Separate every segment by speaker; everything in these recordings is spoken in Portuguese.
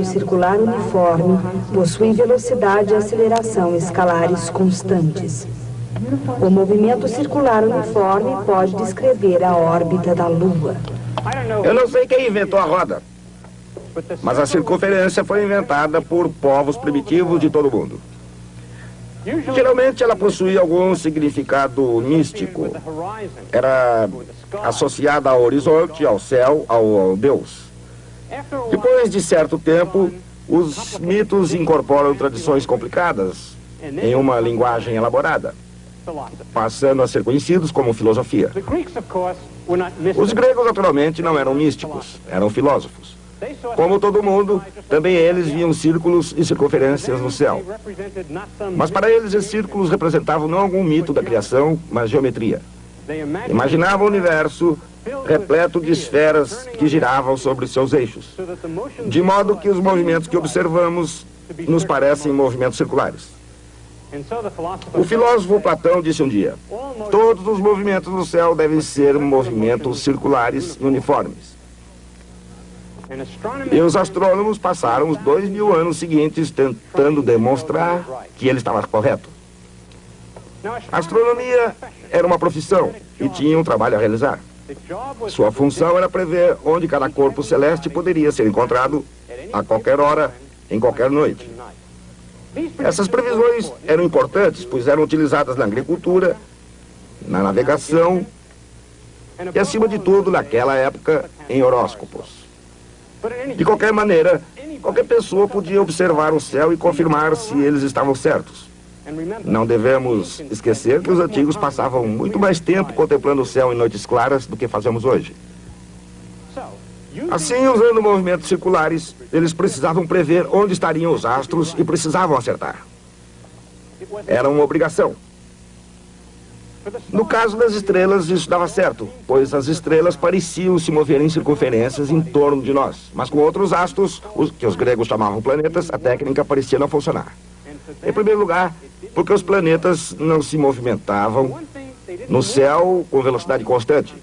Speaker 1: movimento circular uniforme possui velocidade e aceleração escalares constantes. O movimento circular uniforme pode descrever a órbita da Lua.
Speaker 2: Eu não sei quem inventou a roda, mas a circunferência foi inventada por povos primitivos de todo o mundo. Geralmente ela possuía algum significado místico. Era associada ao horizonte, ao céu, ao Deus. Depois de certo tempo, os mitos incorporam tradições complicadas em uma linguagem elaborada, passando a ser conhecidos como filosofia. Os gregos, naturalmente, não eram místicos, eram filósofos. Como todo mundo, também eles viam círculos e circunferências no céu. Mas para eles, esses círculos representavam não algum mito da criação, mas geometria. Imaginavam o universo repleto de esferas que giravam sobre seus eixos, de modo que os movimentos que observamos nos parecem movimentos circulares. O filósofo Platão disse um dia: todos os movimentos no céu devem ser movimentos circulares e uniformes. E os astrônomos passaram os 2000 anos seguintes tentando demonstrar que ele estava correto. A astronomia era uma profissão e tinha um trabalho a realizar. Sua função era prever onde cada corpo celeste poderia ser encontrado a qualquer hora, em qualquer noite. Essas previsões eram importantes, pois eram utilizadas na agricultura, na navegação e, acima de tudo, naquela época, em horóscopos. De qualquer maneira, qualquer pessoa podia observar o céu e confirmar se eles estavam certos. Não devemos esquecer que os antigos passavam muito mais tempo contemplando o céu em noites claras do que fazemos hoje. Assim, usando movimentos circulares, eles precisavam prever onde estariam os astros e precisavam acertar. Era uma obrigação. No caso das estrelas, isso dava certo, pois as estrelas pareciam se mover em circunferências em torno de nós. Mas com outros astros, que os gregos chamavam planetas, a técnica parecia não funcionar. Em primeiro lugar, porque os planetas não se movimentavam no céu com velocidade constante.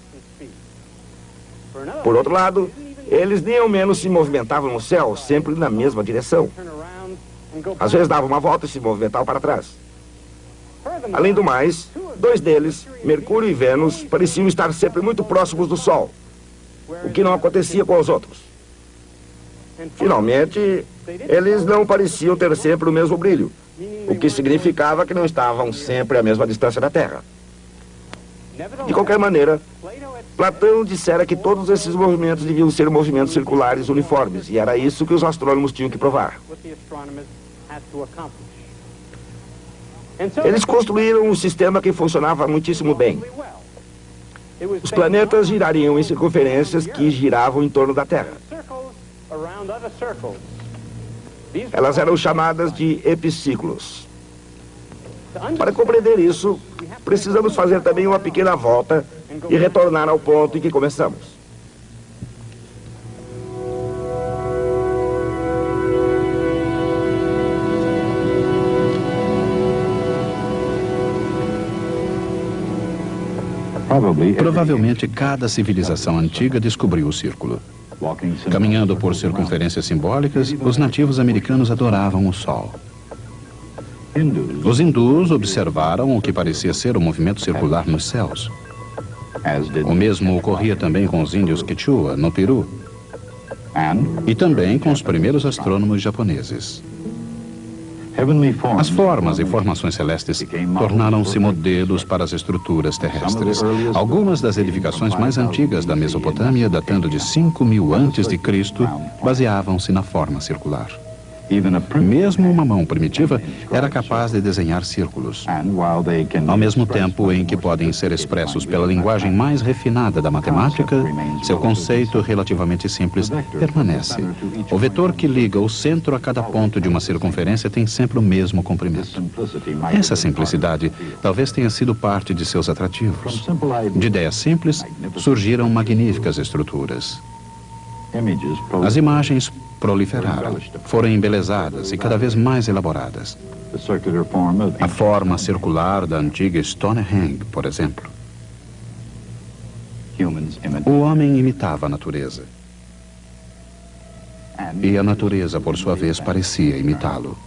Speaker 2: Por outro lado, eles nem ao menos se movimentavam no céu, sempre na mesma direção. Às vezes davam uma volta e se movimentavam para trás. Além do mais, dois deles, Mercúrio e Vênus, pareciam estar sempre muito próximos do Sol, o que não acontecia com os outros. Finalmente, eles não pareciam ter sempre o mesmo brilho, o que significava que não estavam sempre à mesma distância da Terra. De qualquer maneira, Platão dissera que todos esses movimentos deviam ser movimentos circulares uniformes, e era isso que os astrônomos tinham que provar. Eles construíram um sistema que funcionava muitíssimo bem. Os planetas girariam em circunferências que giravam em torno da Terra. Elas eram chamadas de epiciclos. Para compreender isso, precisamos fazer também uma pequena volta e retornar ao ponto em que começamos.
Speaker 3: Provavelmente cada civilização antiga descobriu o círculo. Caminhando por circunferências simbólicas, os nativos americanos adoravam o Sol. Os hindus observaram o que parecia ser o movimento circular nos céus. O mesmo ocorria também com os índios Quechua, no Peru, e também com os primeiros astrônomos japoneses. As formas e formações celestes tornaram-se modelos para as estruturas terrestres. Algumas das edificações mais antigas da Mesopotâmia, datando de 5.000 a.C., baseavam-se na forma circular. Mesmo uma mão primitiva era capaz de desenhar círculos. Ao mesmo tempo em que podem ser expressos pela linguagem mais refinada da matemática, seu conceito relativamente simples permanece. O vetor que liga o centro a cada ponto de uma circunferência tem sempre o mesmo comprimento. Essa simplicidade talvez tenha sido parte de seus atrativos. De ideias simples surgiram magníficas estruturas. As imagens proliferaram, foram embelezadas e cada vez mais elaboradas. A forma circular da antiga Stonehenge, por exemplo. O homem imitava a natureza. E a natureza, por sua vez, parecia imitá-lo.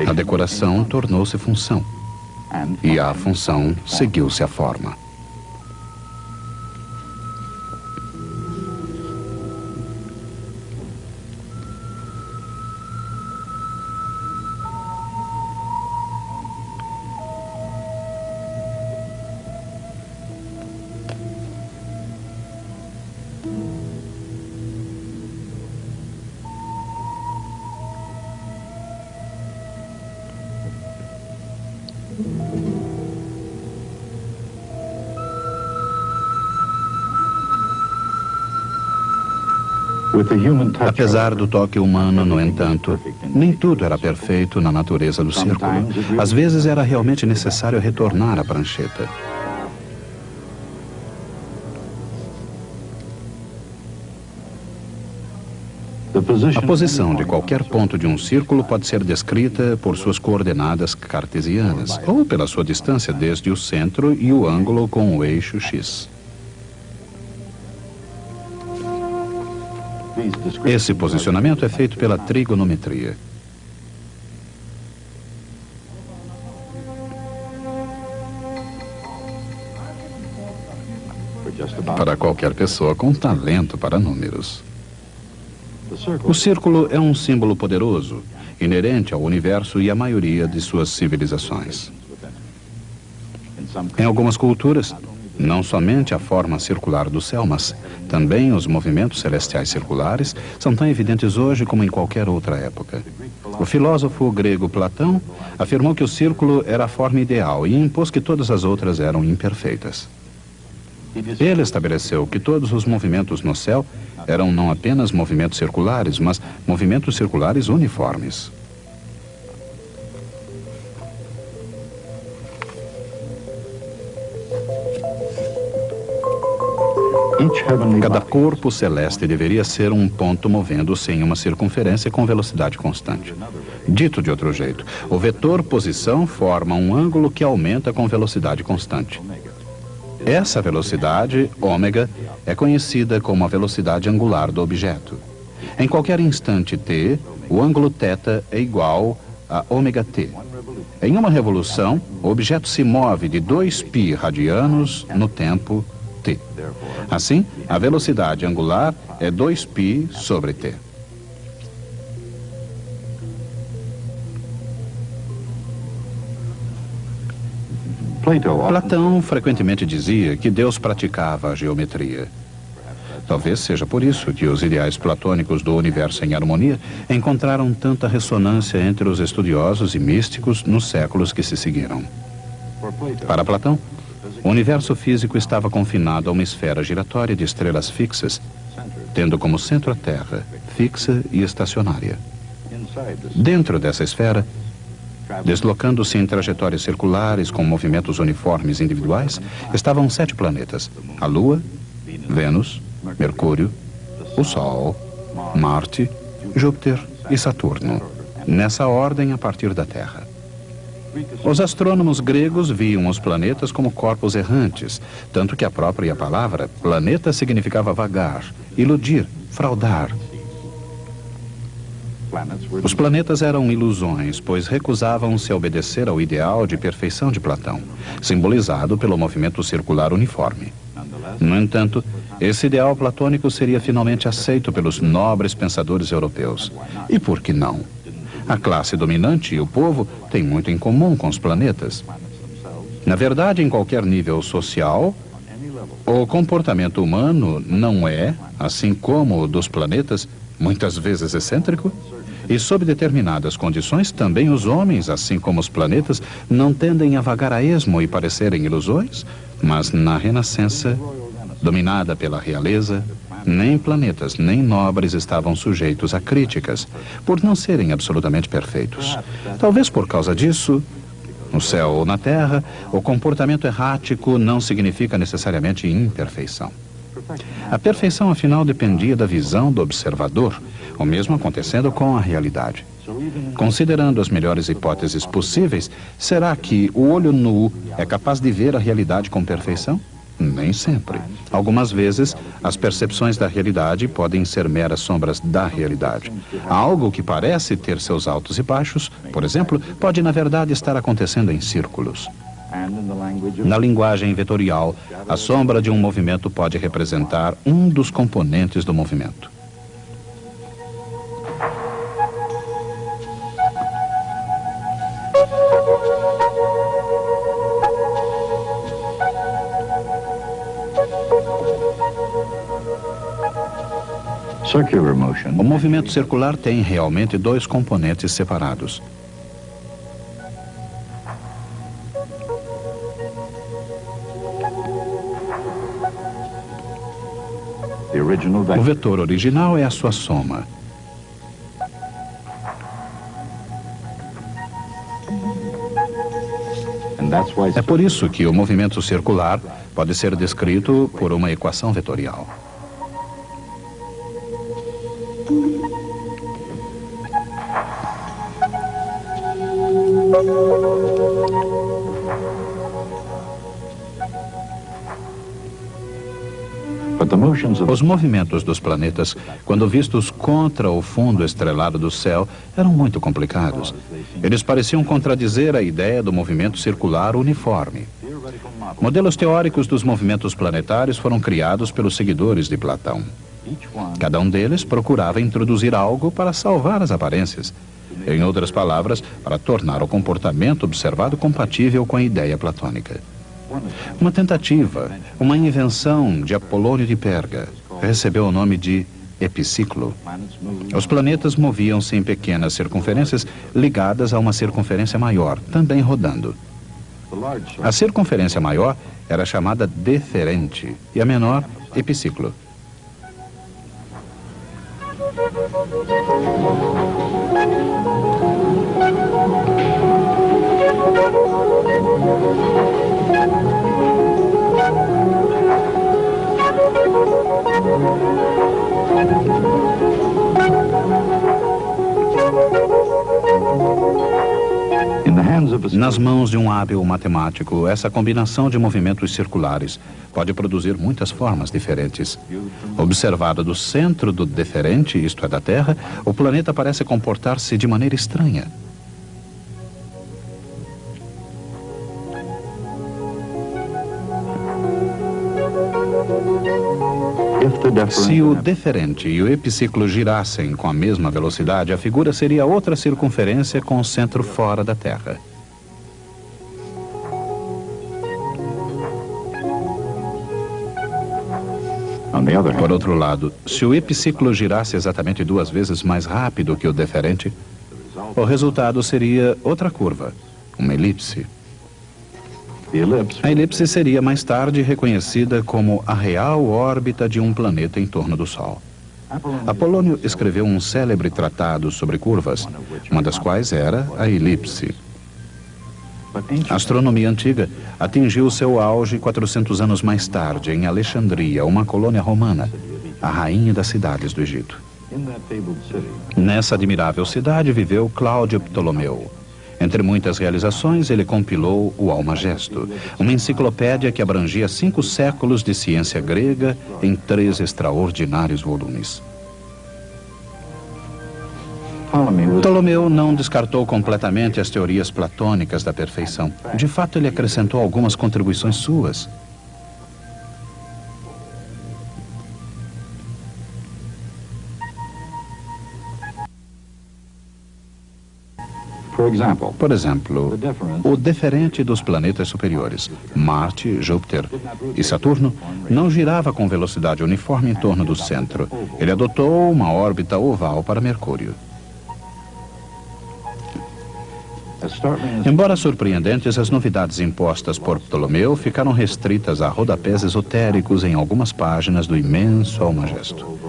Speaker 3: A decoração tornou-se função. E a função seguiu-se à forma. Apesar do toque humano, no entanto, nem tudo era perfeito na natureza do círculo. Às vezes era realmente necessário retornar à prancheta. A posição de qualquer ponto de um círculo pode ser descrita por suas coordenadas cartesianas, ou pela sua distância desde o centro e o ângulo com o eixo X. Esse posicionamento é feito pela trigonometria. Para qualquer pessoa com talento para números. O círculo é um símbolo poderoso, inerente ao universo e à maioria de suas civilizações. Em algumas culturas, não somente a forma circular do céu, mas também os movimentos celestiais circulares são tão evidentes hoje como em qualquer outra época. O filósofo grego Platão afirmou que o círculo era a forma ideal e impôs que todas as outras eram imperfeitas. Ele estabeleceu que todos os movimentos no céu eram não apenas movimentos circulares, mas movimentos circulares uniformes. Cada corpo celeste deveria ser um ponto movendo-se em uma circunferência com velocidade constante. Dito de outro jeito, o vetor posição forma um ângulo que aumenta com velocidade constante. Essa velocidade, ômega, é conhecida como a velocidade angular do objeto. Em qualquer instante t, o ângulo θ é igual a ômega t. Em uma revolução, o objeto se move de 2π radianos no tempo t. Assim, a velocidade angular é 2π sobre t. Platão frequentemente dizia que Deus praticava a geometria. Talvez seja por isso que os ideais platônicos do universo em harmonia encontraram tanta ressonância entre os estudiosos e místicos nos séculos que se seguiram. Para Platão, o universo físico estava confinado a uma esfera giratória de estrelas fixas, tendo como centro a Terra, fixa e estacionária. Dentro dessa esfera, deslocando-se em trajetórias circulares com movimentos uniformes individuais, estavam 7 planetas: a Lua, Vênus, Mercúrio, o Sol, Marte, Júpiter e Saturno, nessa ordem a partir da Terra. Os astrônomos gregos viam os planetas como corpos errantes, tanto que a própria palavra planeta significava vagar, iludir, fraudar. Os planetas eram ilusões, pois recusavam-se a obedecer ao ideal de perfeição de Platão, simbolizado pelo movimento circular uniforme. No entanto, esse ideal platônico seria finalmente aceito pelos nobres pensadores europeus. E por que não? A classe dominante e o povo têm muito em comum com os planetas. Na verdade, em qualquer nível social, o comportamento humano não é, assim como o dos planetas, muitas vezes excêntrico? E sob determinadas condições, também os homens, assim como os planetas, não tendem a vagar a esmo e parecerem ilusões? Mas na Renascença, dominada pela realeza, nem planetas nem nobres estavam sujeitos a críticas, por não serem absolutamente perfeitos. Talvez por causa disso, no céu ou na terra, o comportamento errático não significa necessariamente imperfeição. A perfeição, afinal, dependia da visão do observador, o mesmo acontecendo com a realidade. Considerando as melhores hipóteses possíveis, será que o olho nu é capaz de ver a realidade com perfeição? Nem sempre. Algumas vezes, as percepções da realidade podem ser meras sombras da realidade. Algo que parece ter seus altos e baixos, por exemplo, pode na verdade estar acontecendo em círculos. Na linguagem vetorial, a sombra de um movimento pode representar um dos componentes do movimento. O movimento circular tem realmente dois componentes separados. O vetor original é a sua soma. É por isso que o movimento circular pode ser descrito por uma equação vetorial. Os movimentos dos planetas, quando vistos contra o fundo estrelado do céu, eram muito complicados. Eles pareciam contradizer a ideia do movimento circular uniforme. Modelos teóricos dos movimentos planetários foram criados pelos seguidores de Platão. Cada um deles procurava introduzir algo para salvar as aparências. Em outras palavras, para tornar o comportamento observado compatível com a ideia platônica. Uma tentativa, uma invenção de Apolônio de Perga, recebeu o nome de epiciclo. Os planetas moviam-se em pequenas circunferências ligadas a uma circunferência maior, também rodando. A circunferência maior era chamada deferente e a menor, epiciclo. Nas mãos de um hábil matemático, essa combinação de movimentos circulares pode produzir muitas formas diferentes. Observado do centro do deferente, isto é, da Terra, o planeta parece comportar-se de maneira estranha. Se o deferente e o epiciclo girassem com a mesma velocidade, a figura seria outra circunferência com o centro fora da Terra. Por outro lado, se o epiciclo girasse exatamente 2 vezes mais rápido que o deferente, o resultado seria outra curva, uma elipse. A elipse seria mais tarde reconhecida como a real órbita de um planeta em torno do Sol. Apolônio escreveu um célebre tratado sobre curvas, uma das quais era a elipse. A astronomia antiga atingiu seu auge 400 anos mais tarde, em Alexandria, uma colônia romana, a rainha das cidades do Egito. Nessa admirável cidade viveu Cláudio Ptolomeu. Entre muitas realizações, ele compilou o Almagesto, uma enciclopédia que abrangia 5 séculos de ciência grega em 3 extraordinários volumes. Ptolomeu não descartou completamente as teorias platônicas da perfeição. De fato, ele acrescentou algumas contribuições suas. Por exemplo, o deferente dos planetas superiores, Marte, Júpiter e Saturno, não girava com velocidade uniforme em torno do centro. Ele adotou uma órbita oval para Mercúrio. Embora surpreendentes, as novidades impostas por Ptolomeu ficaram restritas a rodapés esotéricos em algumas páginas do imenso Almagesto.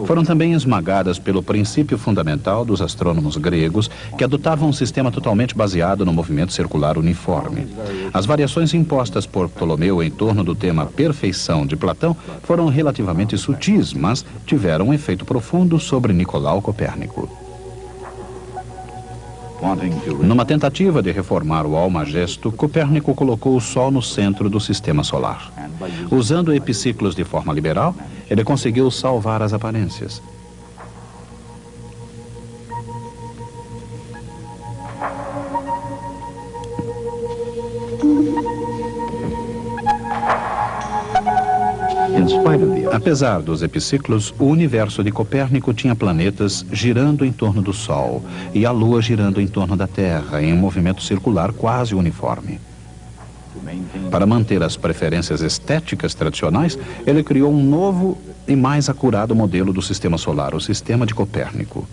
Speaker 3: Foram também esmagadas pelo princípio fundamental dos astrônomos gregos, que adotavam um sistema totalmente baseado no movimento circular uniforme. As variações impostas por Ptolomeu em torno do tema perfeição de Platão foram relativamente sutis, mas tiveram um efeito profundo sobre Nicolau Copérnico. Numa tentativa de reformar o Almagesto, Copérnico colocou o Sol no centro do sistema solar. Usando epiciclos de forma liberal, ele conseguiu salvar as aparências. Apesar dos epiciclos, o universo de Copérnico tinha planetas girando em torno do Sol e a Lua girando em torno da Terra, em um movimento circular quase uniforme. Para manter as preferências estéticas tradicionais, ele criou um novo e mais acurado modelo do sistema solar, o sistema de Copérnico.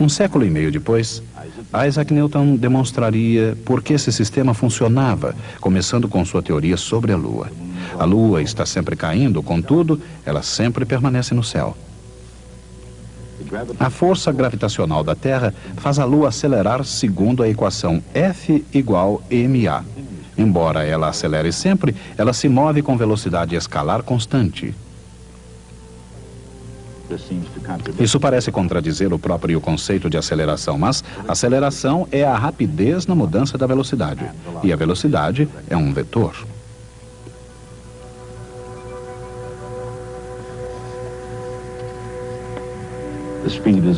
Speaker 3: Um século e meio depois, Isaac Newton demonstraria por que esse sistema funcionava, começando com sua teoria sobre a Lua. A Lua está sempre caindo, contudo, ela sempre permanece no céu. A força gravitacional da Terra faz a Lua acelerar segundo a equação F igual ma. Embora ela acelere sempre, ela se move com velocidade escalar constante. Isso parece contradizer o próprio conceito de aceleração, mas aceleração é a rapidez na mudança da velocidade, e a velocidade é um vetor.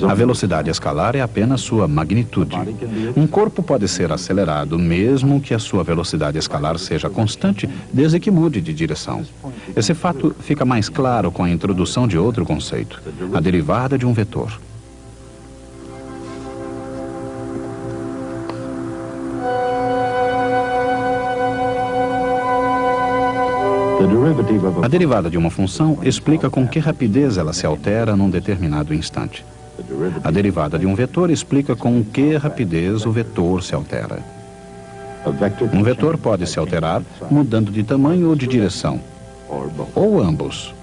Speaker 3: A velocidade escalar é apenas sua magnitude. Um corpo pode ser acelerado mesmo que a sua velocidade escalar seja constante, desde que mude de direção. Esse fato fica mais claro com a introdução de outro conceito, a derivada de um vetor. A derivada de uma função explica com que rapidez ela se altera num determinado instante. A derivada de um vetor explica com que rapidez o vetor se altera. Um vetor pode se alterar mudando de tamanho ou de direção, ou ambos.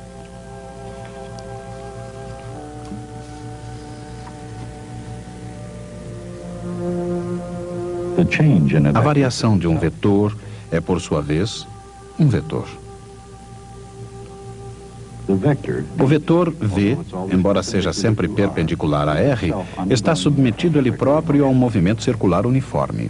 Speaker 3: A variação de um vetor é, por sua vez, um vetor. O vetor v, embora seja sempre perpendicular a r, está submetido ele próprio a um movimento circular uniforme.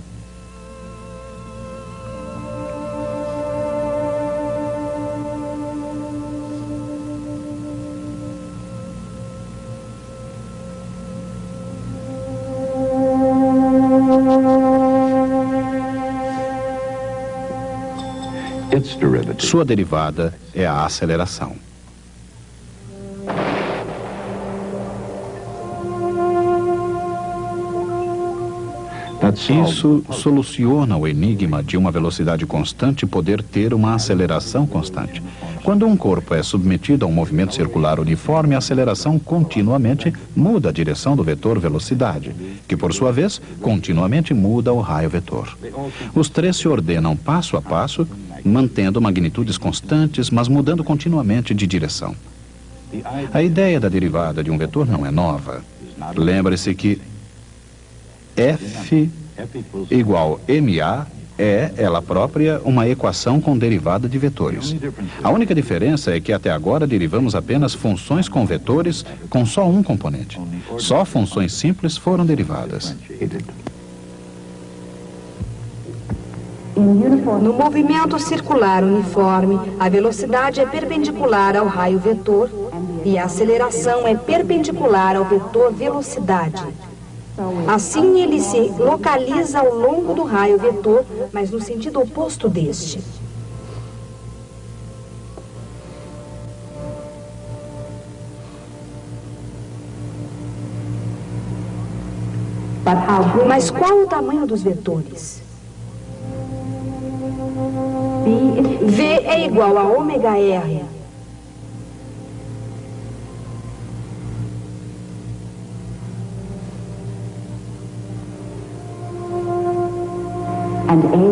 Speaker 3: Sua derivada é a aceleração. Isso soluciona o enigma de uma velocidade constante poder ter uma aceleração constante. Quando um corpo é submetido a um movimento circular uniforme, a aceleração continuamente muda a direção do vetor velocidade, que por sua vez continuamente muda o raio vetor. Os três se ordenam passo a passo, mantendo magnitudes constantes, mas mudando continuamente de direção. A ideia da derivada de um vetor não é nova. Lembre-se que F igual ma é, ela própria, uma equação com derivada de vetores. A única diferença é que até agora derivamos apenas funções com vetores com só um componente. Só funções simples foram derivadas.
Speaker 1: No movimento circular uniforme, a velocidade é perpendicular ao raio vetor e a aceleração é perpendicular ao vetor velocidade. Assim, ele se localiza ao longo do raio vetor, mas no sentido oposto deste. Mas qual o tamanho dos vetores? V é igual a ômega R.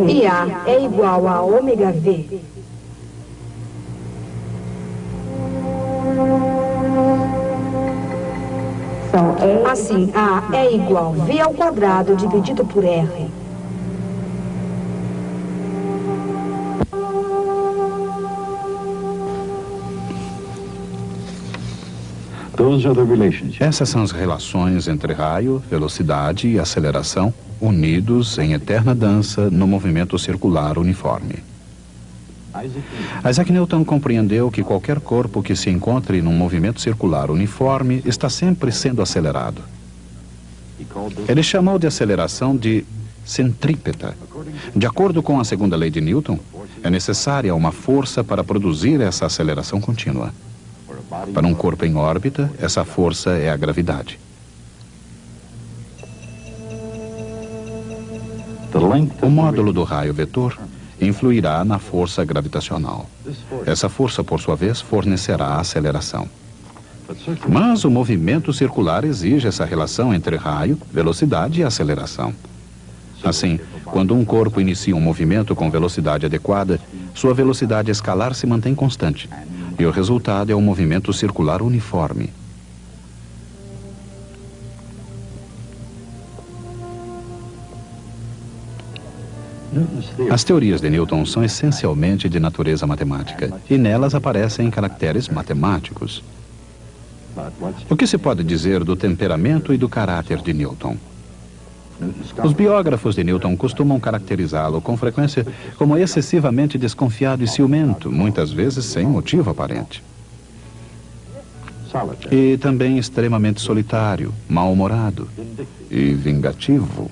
Speaker 1: E A é igual a ômega V. Assim, A é igual a V ao quadrado dividido por R.
Speaker 3: Essas são as relações entre raio, velocidade e aceleração, unidos em eterna dança no movimento circular uniforme. Isaac Newton compreendeu que qualquer corpo que se encontre num movimento circular uniforme está sempre sendo acelerado. Ele chamou de aceleração de centrípeta. De acordo com a segunda lei de Newton, é necessária uma força para produzir essa aceleração contínua. Para um corpo em órbita, essa força é a gravidade. O módulo do raio vetor influirá na força gravitacional. Essa força, por sua vez, fornecerá a aceleração. Mas o movimento circular exige essa relação entre raio, velocidade e aceleração. Assim, quando um corpo inicia um movimento com velocidade adequada, sua velocidade escalar se mantém constante. E o resultado é um movimento circular uniforme. As teorias de Newton são essencialmente de natureza matemática, e nelas aparecem caracteres matemáticos. O que se pode dizer do temperamento e do caráter de Newton? Os biógrafos de Newton costumam caracterizá-lo com frequência como excessivamente desconfiado e ciumento, muitas vezes sem motivo aparente. E também extremamente solitário, mal-humorado e vingativo.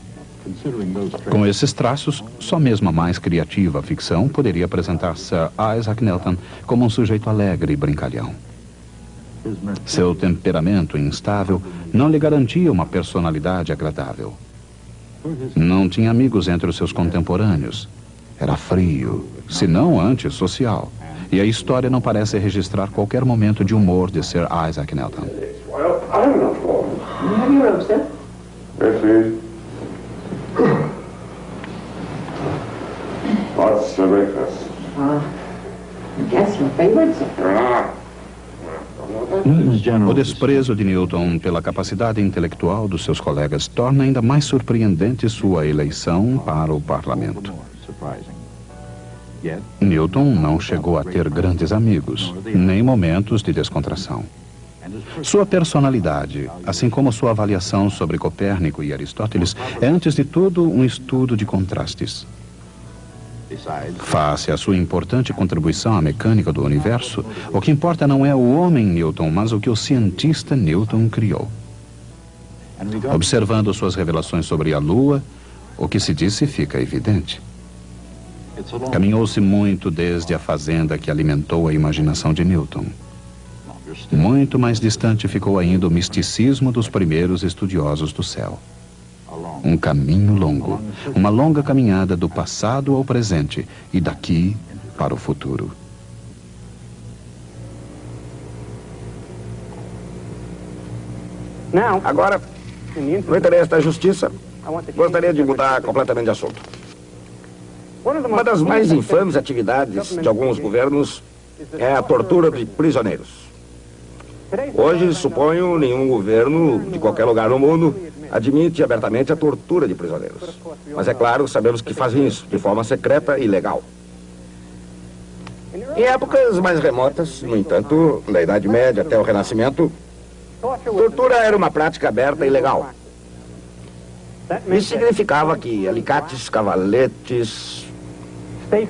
Speaker 3: Com esses traços, só mesmo a mais criativa ficção poderia apresentar Sir Isaac Newton como um sujeito alegre e brincalhão. Seu temperamento instável não lhe garantia uma personalidade agradável. Não tinha amigos entre os seus contemporâneos. Era frio, se não antissocial. E a história não parece registrar qualquer momento de humor de Sir Isaac Newton.
Speaker 4: What's your breakfast? Guess your favorite?
Speaker 3: O desprezo de Newton pela capacidade intelectual dos seus colegas torna ainda mais surpreendente sua eleição para o parlamento. Newton não chegou a ter grandes amigos, nem momentos de descontração. Sua personalidade, assim como sua avaliação sobre Copérnico e Aristóteles, é antes de tudo um estudo de contrastes. Face à sua importante contribuição à mecânica do universo, o que importa não é o homem Newton, mas o que o cientista Newton criou. Observando suas revelações sobre a Lua, o que se disse fica evidente. Caminhou-se muito desde a fazenda que alimentou a imaginação de Newton. Muito mais distante ficou ainda o misticismo dos primeiros estudiosos do céu. Um caminho longo, uma longa caminhada do passado ao presente e daqui para o futuro.
Speaker 2: Agora, no interesse da justiça, gostaria de mudar completamente de assunto. Uma das mais infames atividades de alguns governos é a tortura de prisioneiros. Hoje, suponho, nenhum governo de qualquer lugar no mundo admite abertamente a tortura de prisioneiros. Mas é claro, sabemos que fazem isso de forma secreta e legal. Em épocas mais remotas, no entanto, da Idade Média até o Renascimento, tortura era uma prática aberta e legal. Isso significava que alicates, cavaletes,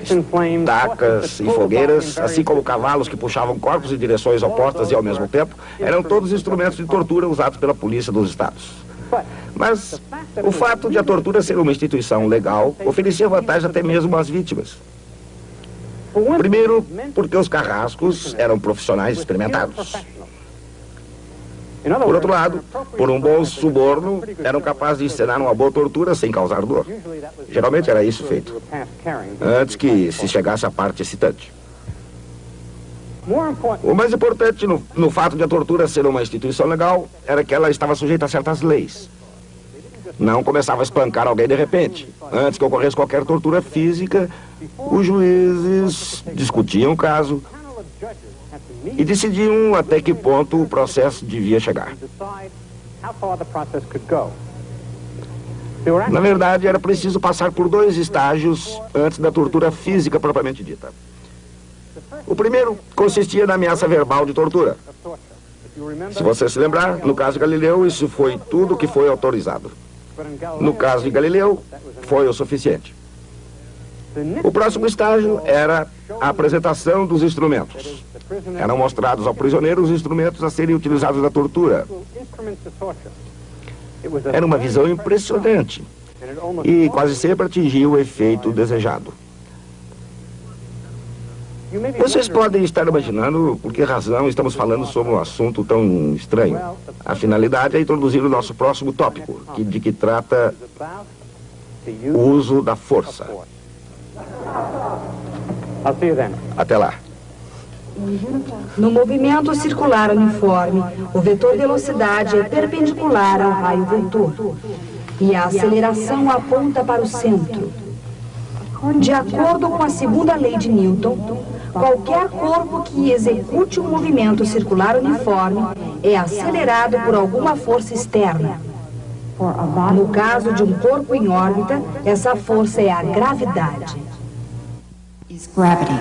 Speaker 2: estacas e fogueiras, assim como cavalos que puxavam corpos em direções opostas e ao mesmo tempo, eram todos instrumentos de tortura usados pela polícia dos estados. Mas o fato de a tortura ser uma instituição legal oferecia vantagem até mesmo às vítimas. Primeiro, porque os carrascos eram profissionais experimentados. Por outro lado, por um bom suborno, eram capazes de encenar uma boa tortura sem causar dor. Geralmente era isso feito, antes que se chegasse à parte excitante. O mais importante no fato de a tortura ser uma instituição legal era que ela estava sujeita a certas leis. Não começava a espancar alguém de repente. Antes que ocorresse qualquer tortura física, os juízes discutiam o caso e decidiam até que ponto o processo devia chegar. Na verdade, era preciso passar por 2 estágios antes da tortura física propriamente dita. O primeiro consistia na ameaça verbal de tortura. Se você se lembrar, no caso de Galileu, isso foi tudo que foi autorizado. No caso de Galileu, foi o suficiente. O próximo estágio era a apresentação dos instrumentos. Eram mostrados ao prisioneiro os instrumentos a serem utilizados na tortura. Era uma visão impressionante e quase sempre atingia o efeito desejado. Vocês podem estar imaginando por que razão estamos falando sobre um assunto tão estranho. A finalidade é introduzir o nosso próximo tópico, de que trata o uso da força. Até lá.
Speaker 1: No movimento circular uniforme, o vetor velocidade é perpendicular ao raio vetor e a aceleração aponta para o centro. De acordo com a segunda lei de Newton, qualquer corpo que execute um movimento circular uniforme é acelerado por alguma força externa. No caso de um corpo em órbita, essa força é a gravidade.
Speaker 5: Is gravity.